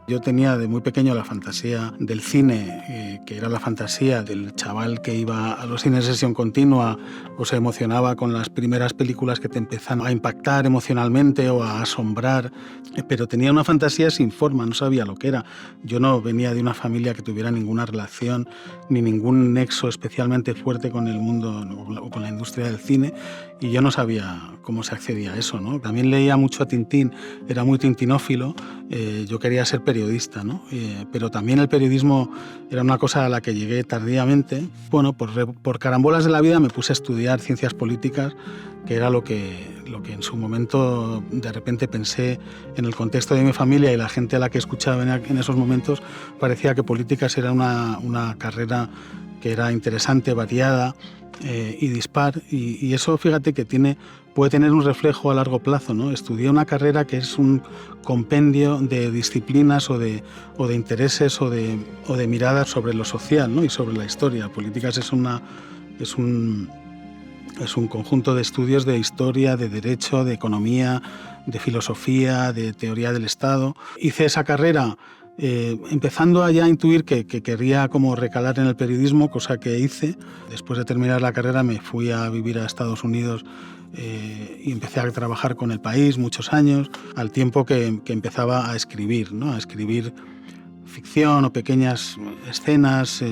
Yo tenía de muy pequeño la fantasía del cine, que era la fantasía del chaval que iba a los cines de sesión continua o se emocionaba con las primeras películas que te empiezan a impactar emocionalmente o a asombrar, pero tenía una fantasía sin forma, no sabía lo que era. Yo no venía de una familia que tuviera ninguna relación ni ningún nexo especialmente fuerte con el mundo o con la industria del cine, y yo no sabía cómo se accedía a eso, ¿no? También leía mucho a Tintín, era muy tintinófilo. Yo quería ser periodista, ¿no? Pero también el periodismo era una cosa a la que llegué tardíamente. Bueno, por carambolas de la vida me puse a estudiar ciencias políticas, que era lo que en su momento de repente pensé en el contexto de mi familia y la gente a la que escuchaba en esos momentos. Parecía que políticas era una carrera que era interesante, variada y dispar, y eso, fíjate, que puede tener un reflejo a largo plazo, ¿no? Estudié una carrera que es un compendio de disciplinas o de intereses o de miradas sobre lo social, ¿no? Y sobre la historia. Políticas es un conjunto de estudios de historia, de derecho, de economía, de filosofía, de teoría del Estado. Hice esa carrera empezando a ya intuir que quería como recalar en el periodismo, cosa que hice. Después de terminar la carrera me fui a vivir a Estados Unidos y empecé a trabajar con El País muchos años, al tiempo que empezaba a escribir, ¿no? A escribir ficción o pequeñas escenas,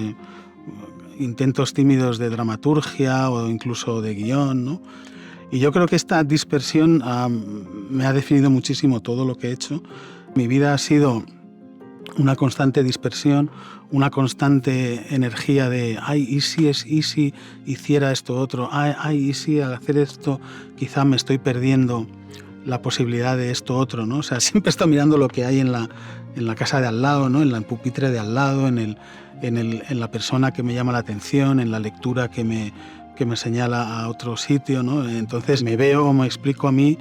intentos tímidos de dramaturgia o incluso de guión, ¿no? Y yo creo que esta dispersión me ha definido muchísimo todo lo que he hecho. Mi vida ha sido una constante dispersión, una constante energía de ¿y si hiciera esto otro? ¿Y si al hacer esto quizá me estoy perdiendo la posibilidad de esto otro, ¿no? O sea, siempre estoy mirando lo que hay en la casa de al lado, ¿no? En el pupitre de al lado, en la persona que me llama la atención, en la lectura que me señala a otro sitio, ¿no? Entonces me veo o me explico a mí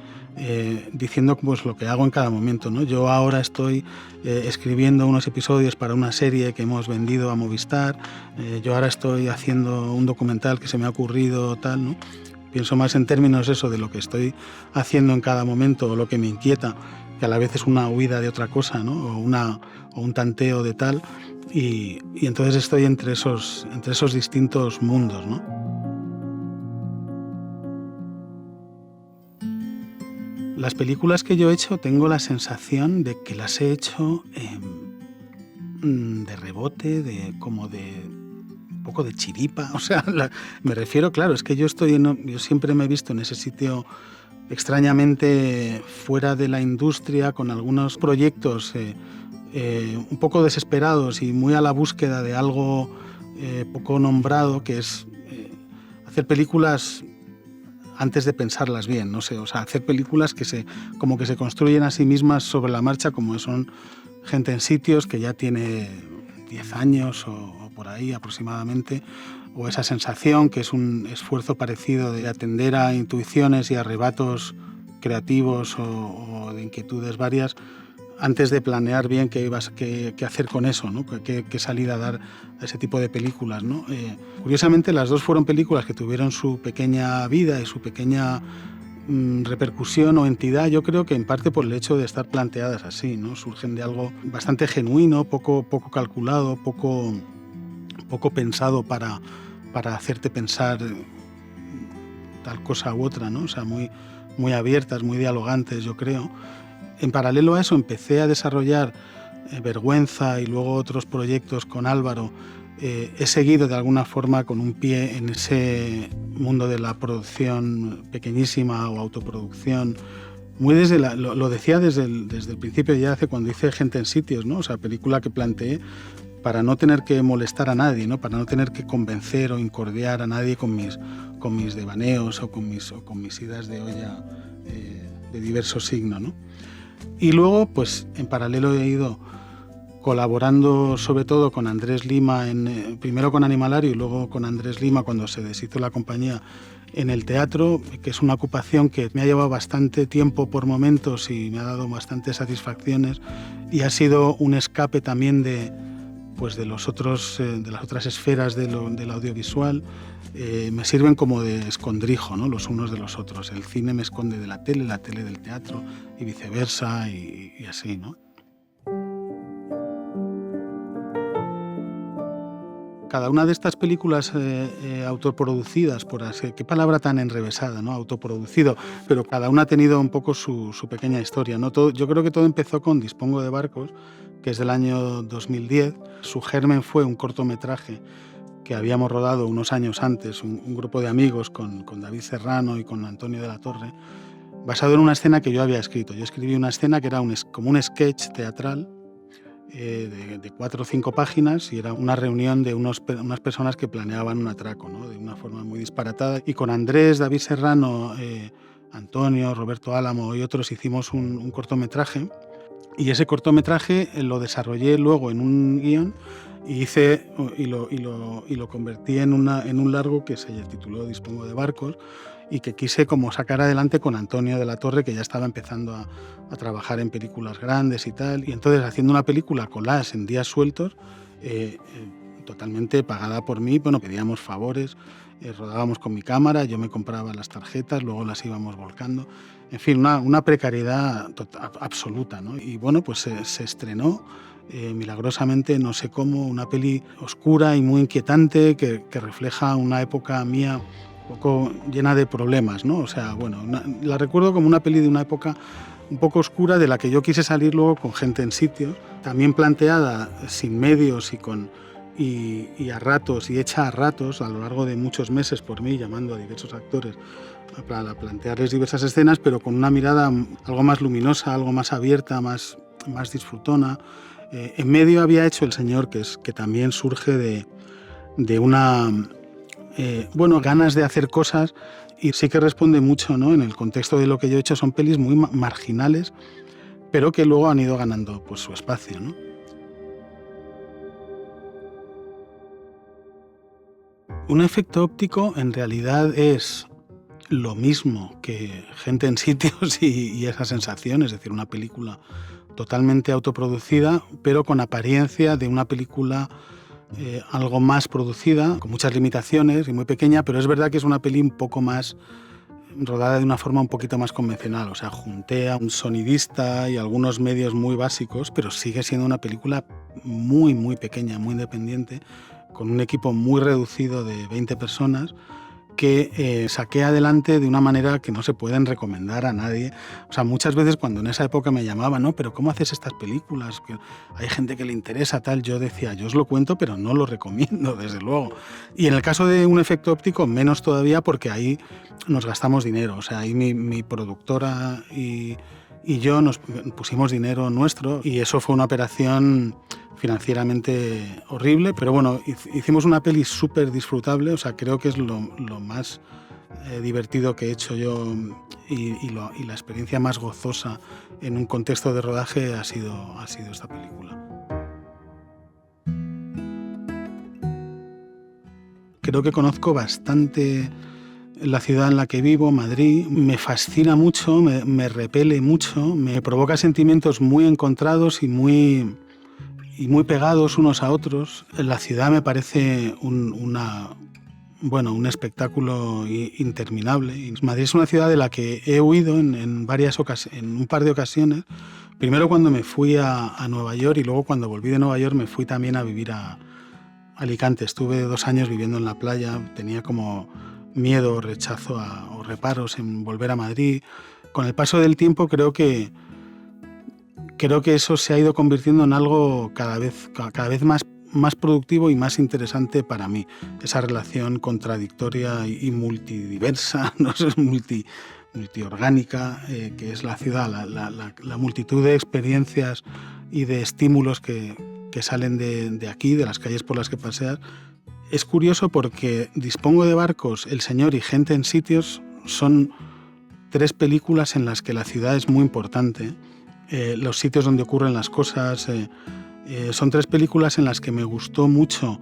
diciendo pues lo que hago en cada momento, ¿no? Yo ahora estoy escribiendo unos episodios para una serie que hemos vendido a Movistar, yo ahora estoy haciendo un documental que se me ha ocurrido, tal, ¿no? Pienso más en términos eso de lo que estoy haciendo en cada momento o lo que me inquieta, que a la vez es una huida de otra cosa, ¿no? o un tanteo de tal, y entonces estoy entre esos distintos mundos, ¿no? Las películas que yo he hecho tengo la sensación de que las he hecho de rebote, como de un poco de chiripa. O sea, me refiero, claro, es que yo siempre me he visto en ese sitio extrañamente fuera de la industria, con algunos proyectos un poco desesperados y muy a la búsqueda de algo poco nombrado, que es hacer películas antes de pensarlas bien, no sé, o sea, hacer películas como que se construyen a sí mismas sobre la marcha, como son Gente en sitios, que ya tiene 10 años o por ahí aproximadamente, o Esa sensación, que es un esfuerzo parecido de atender a intuiciones y arrebatos creativos o de inquietudes varias antes de planear bien qué hacer con eso, ¿no? Qué salida dar a ese tipo de películas, ¿no? Curiosamente, las dos fueron películas que tuvieron su pequeña vida y su pequeña repercusión o entidad, yo creo que en parte por el hecho de estar planteadas así, ¿no? Surgen de algo bastante genuino, poco calculado, poco pensado para hacerte pensar tal cosa u otra, ¿no? O sea, muy abiertas, muy dialogantes, yo creo. En paralelo a eso empecé a desarrollar Vergüenza y luego otros proyectos con Álvaro. He seguido de alguna forma con un pie en ese mundo de la producción pequeñísima o autoproducción. Lo decía desde el principio, ya hace cuando hice Gente en sitios, ¿no? O sea, película que planteé para no tener que molestar a nadie, ¿no? Para no tener que convencer o incordiar a nadie con mis devaneos o con mis idas de olla de diverso signo, ¿no? Y luego, pues en paralelo he ido colaborando sobre todo con Andrés Lima, primero con Animalario y luego con Andrés Lima cuando se deshizo la compañía, en el teatro, que es una ocupación que me ha llevado bastante tiempo por momentos y me ha dado bastantes satisfacciones, y ha sido un escape también de las otras esferas del audiovisual. Me sirven como de escondrijo, ¿no? Los unos de los otros. El cine me esconde de la tele del teatro y viceversa, y así, ¿no? cada una de estas películas autoproducidas, por así, qué palabra tan enrevesada, ¿no? Autoproducido, pero cada una ha tenido un poco su pequeña historia, ¿no? Yo creo que todo empezó con Dispongo de barcos, que es del año 2010. Su germen fue un cortometraje que habíamos rodado unos años antes, un grupo de amigos con David Serrano y con Antonio de la Torre, basado en una escena que yo había escrito. Yo escribí una escena que era como un sketch teatral de 4 o 5 páginas, y era una reunión de unas personas que planeaban un atraco, ¿no? De una forma muy disparatada. Y con Andrés, David Serrano, Antonio, Roberto Álamo y otros hicimos un cortometraje, y ese cortometraje lo desarrollé luego en un guión y lo convertí en un largo que se tituló Dispongo de barcos, y que quise como sacar adelante con Antonio de la Torre, que ya estaba empezando a trabajar en películas grandes y tal. Y entonces, haciendo una película collage en días sueltos, totalmente pagada por mí, bueno, pedíamos favores, rodábamos con mi cámara, yo me compraba las tarjetas, luego las íbamos volcando. En fin, una precariedad absoluta, ¿no? Y bueno, pues se estrenó milagrosamente, no sé cómo, una peli oscura y muy inquietante que refleja una época mía un poco llena de problemas, ¿no? O sea, bueno, la recuerdo como una peli de una época un poco oscura, de la que yo quise salir luego con Gente en sitios, también planteada sin medios y a ratos, y hecha a ratos a lo largo de muchos meses por mí, llamando a diversos actores para plantearles diversas escenas, pero con una mirada algo más luminosa, algo más abierta, más disfrutona. En medio había hecho El Señor, que también surge de una ganas de hacer cosas, y sí que responde mucho, ¿no? En el contexto de lo que yo he hecho, son pelis muy marginales, pero que luego han ido ganando pues su espacio, ¿no? Un efecto óptico en realidad es lo mismo que Gente en sitios y esa sensación, es decir, una película totalmente autoproducida, pero con apariencia de una película algo más producida, con muchas limitaciones y muy pequeña, pero es verdad que es una peli un poco más rodada de una forma un poquito más convencional. O sea, junté a un sonidista y algunos medios muy básicos, pero sigue siendo una película muy, muy pequeña, muy independiente, con un equipo muy reducido de 20 personas, que saqué adelante de una manera que no se pueden recomendar a nadie. O sea, muchas veces cuando en esa época me llamaban, ¿no? ¿Pero cómo haces estas películas? Que hay gente que le interesa, tal. Yo decía, yo os lo cuento, pero no lo recomiendo, desde luego. Y en el caso de un efecto óptico, menos todavía, porque ahí nos gastamos dinero. O sea, ahí mi productora y yo nos pusimos dinero nuestro, y eso fue una operación financieramente horrible, pero bueno, hicimos una peli súper disfrutable. O sea, creo que es lo más divertido que he hecho yo, y la experiencia más gozosa en un contexto de rodaje ha sido esta película. Creo que conozco bastante la ciudad en la que vivo, Madrid. Me fascina mucho, me repele mucho, me provoca sentimientos muy encontrados y muy pegados unos a otros. La ciudad me parece un espectáculo interminable. Madrid es una ciudad de la que he huido en un par de ocasiones. Primero cuando me fui a Nueva York, y luego cuando volví de Nueva York me fui también a vivir a Alicante. Estuve 2 años viviendo en la playa, tenía como miedo, rechazo o reparos en volver a Madrid. Con el paso del tiempo creo que eso se ha ido convirtiendo en algo cada vez más productivo y más interesante para mí. Esa relación contradictoria y multidiversa, no sé, multiorgánica, que es la ciudad, la multitud de experiencias y de estímulos que salen de aquí, de las calles por las que paseas. Es curioso porque Dispongo de barcos, El Señor y Gente en sitios son 3 películas en las que la ciudad es muy importante. Los sitios donde ocurren las cosas. Son 3 películas en las que me gustó mucho,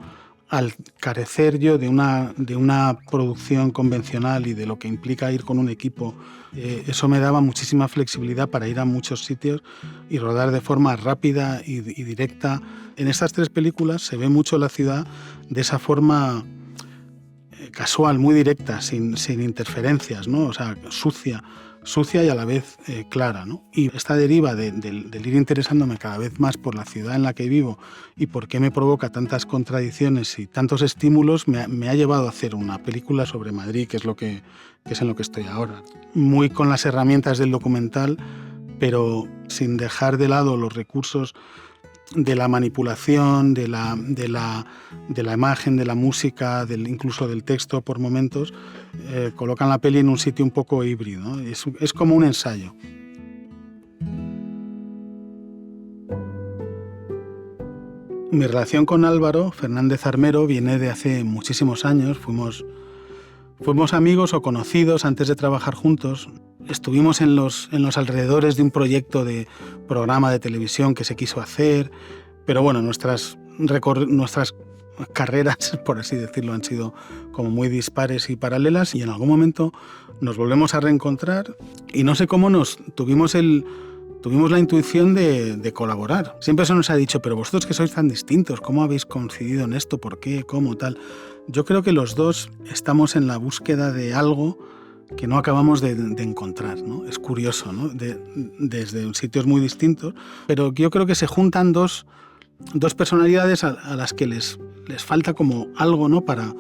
al carecer yo de una producción convencional y de lo que implica ir con un equipo. Eso me daba muchísima flexibilidad para ir a muchos sitios y rodar de forma rápida y directa. En estas 3 películas se ve mucho la ciudad de esa forma casual, muy directa, sin interferencias, ¿no? O sea, sucia y a la vez clara, ¿no? Y esta deriva del ir interesándome cada vez más por la ciudad en la que vivo y por qué me provoca tantas contradicciones y tantos estímulos me ha llevado a hacer una película sobre Madrid, que es en lo que estoy ahora. Muy con las herramientas del documental, pero sin dejar de lado los recursos de la manipulación, de la imagen, de la música, incluso del texto por momentos, colocan la peli en un sitio un poco híbrido, ¿no? Es como un ensayo. Mi relación con Álvaro Fernández Armero viene de hace muchísimos años. Fuimos amigos o conocidos antes de trabajar juntos. Estuvimos en los alrededores de un proyecto de programa de televisión que se quiso hacer, pero bueno, nuestras carreras, por así decirlo, han sido como muy dispares y paralelas, y en algún momento nos volvemos a reencontrar y no sé cómo tuvimos la intuición de colaborar. Siempre se nos ha dicho, pero vosotros que sois tan distintos, ¿cómo habéis coincidido en esto? ¿Por qué? ¿Cómo? Tal. Yo creo que los dos estamos en la búsqueda de algo que no acabamos de encontrar, ¿no? Es curioso, ¿no? Desde sitios muy distintos, pero yo creo que se juntan dos personalidades a las que les falta como algo, ¿no? Para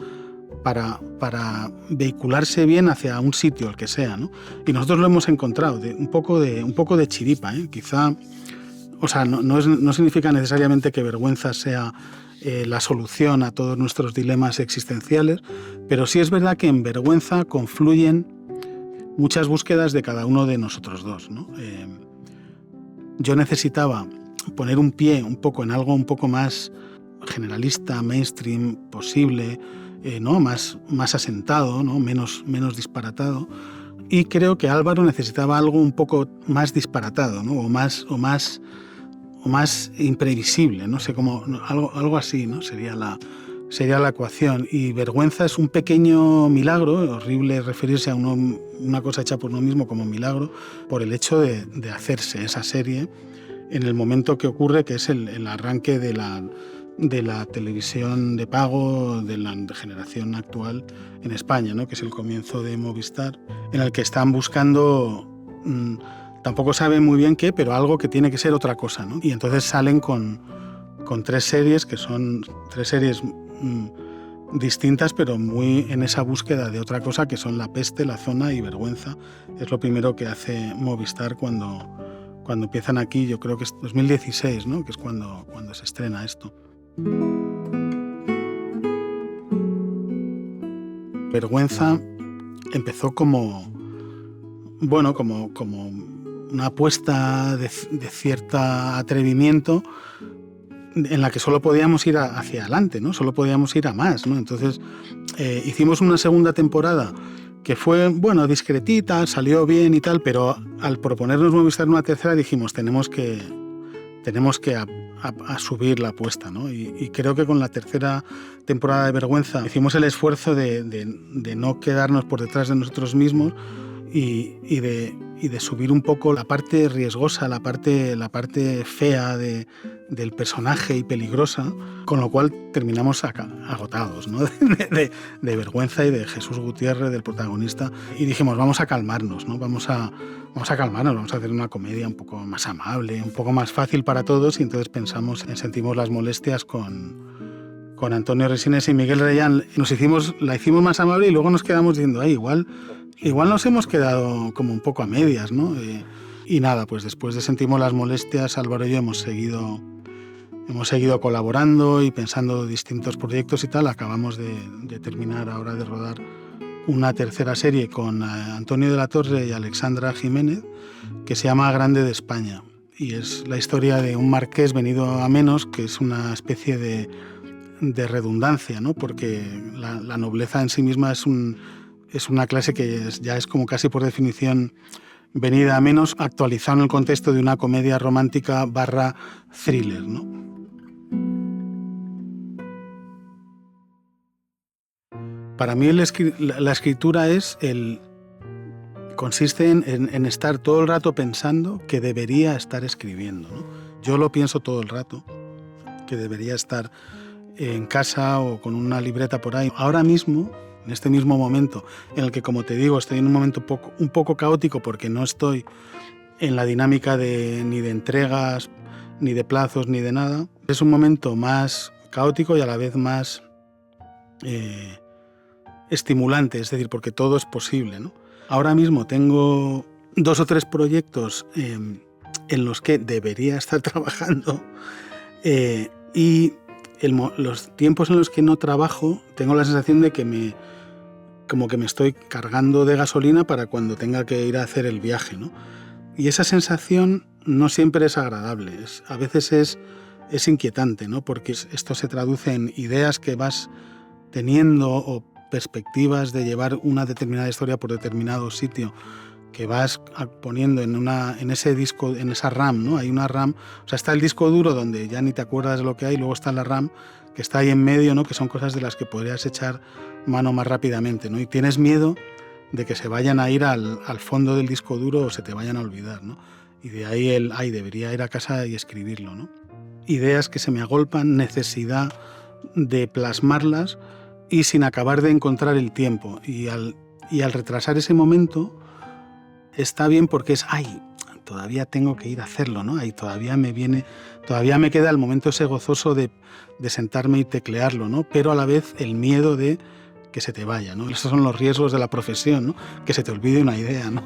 vehicularse bien hacia un sitio, el que sea, ¿no? Y nosotros lo hemos encontrado, un poco de chiripa, ¿eh? Quizá, o sea, no significa necesariamente que Vergüenza sea la solución a todos nuestros dilemas existenciales, pero sí es verdad que en Vergüenza confluyen muchas búsquedas de cada uno de nosotros dos, ¿no? Yo necesitaba poner un pie un poco en algo un poco más generalista, mainstream posible, ¿no? más asentado, ¿no? menos disparatado, y creo que Álvaro necesitaba algo un poco más disparatado, ¿no? o más imprevisible, no sé cómo, algo así, ¿no? sería la ecuación. Y Vergüenza es un pequeño milagro. Horrible referirse a una cosa hecha por uno mismo como milagro, por el hecho de hacerse esa serie en el momento que ocurre, que es el arranque de la televisión de pago de la generación actual en España, ¿no? Que es el comienzo de Movistar, en el que están buscando, tampoco saben muy bien qué, pero algo que tiene que ser otra cosa, ¿no? Y entonces salen con 3 series, que son 3 series distintas, pero muy en esa búsqueda de otra cosa, que son La Peste, La Zona y Vergüenza. Es lo primero que hace Movistar cuando empiezan aquí. Yo creo que es 2016, ¿no? Que es cuando se estrena esto. Vergüenza empezó como una apuesta de cierto atrevimiento, en la que solo podíamos ir hacia adelante, ¿no? Solo podíamos ir a más, ¿no? Entonces hicimos una segunda temporada que fue, discretita, salió bien y tal, pero al proponernos Movistar una tercera dijimos, tenemos que subir la apuesta, ¿no? Y creo que con la tercera temporada de Vergüenza hicimos el esfuerzo de no quedarnos por detrás de nosotros mismos y de subir un poco la parte riesgosa, la parte fea del personaje y peligrosa, con lo cual terminamos agotados, ¿no? de Vergüenza y de Jesús Gutiérrez, del protagonista, y dijimos, vamos a calmarnos, ¿no? Vamos a calmarnos, vamos a hacer una comedia un poco más amable, un poco más fácil para todos, y entonces pensamos en Sentimos las molestias con Antonio Resines y Miguel Reyán. La hicimos más amable y luego nos quedamos diciendo, igual nos hemos quedado como un poco a medias, ¿no? Y nada, pues después de Sentimos las molestias, Álvaro y yo hemos seguido colaborando y pensando distintos proyectos y tal. Acabamos de terminar ahora de rodar una tercera serie con Antonio de la Torre y Alexandra Jiménez, que se llama Grande de España, y es la historia de un marqués venido a menos, que es una especie de redundancia, ¿no? Porque la nobleza en sí misma es una clase que ya es como casi por definición venida a menos, actualizado en el contexto de una comedia romántica / thriller, ¿no? Para mí la escritura consiste en estar todo el rato pensando que debería estar escribiendo, ¿no? Yo lo pienso todo el rato, que debería estar en casa o con una libreta por ahí. Ahora mismo en este mismo momento, en el que, como te digo, estoy en un momento un poco caótico porque no estoy en la dinámica ni de entregas, ni de plazos, ni de nada. Es un momento más caótico y a la vez más estimulante, es decir, porque todo es posible, ¿no? Ahora mismo tengo 2 o 3 proyectos en los que debería estar trabajando y los tiempos en los que no trabajo tengo la sensación de que como que me estoy cargando de gasolina para cuando tenga que ir a hacer el viaje, ¿no? Y esa sensación no siempre es agradable, a veces es inquietante, ¿no? Porque esto se traduce en ideas que vas teniendo o perspectivas de llevar una determinada historia por determinado sitio que vas poniendo en ese disco, en esa RAM, ¿no? Hay una RAM, o sea, está el disco duro donde ya ni te acuerdas de lo que hay, luego está la RAM que está ahí en medio, ¿no? Que son cosas de las que podrías echar mano más rápidamente, ¿no? Y tienes miedo de que se vayan a ir al fondo del disco duro o se te vayan a olvidar, ¿no? Y de ahí debería ir a casa y escribirlo, ¿no? Ideas que se me agolpan, necesidad de plasmarlas y sin acabar de encontrar el tiempo. Y al retrasar ese momento está bien porque todavía tengo que ir a hacerlo, ¿no? Todavía me queda el momento ese gozoso de sentarme y teclearlo, ¿no? Pero a la vez el miedo de que se te vaya, ¿no? Esos son los riesgos de la profesión, ¿no? Que se te olvide una idea, ¿no?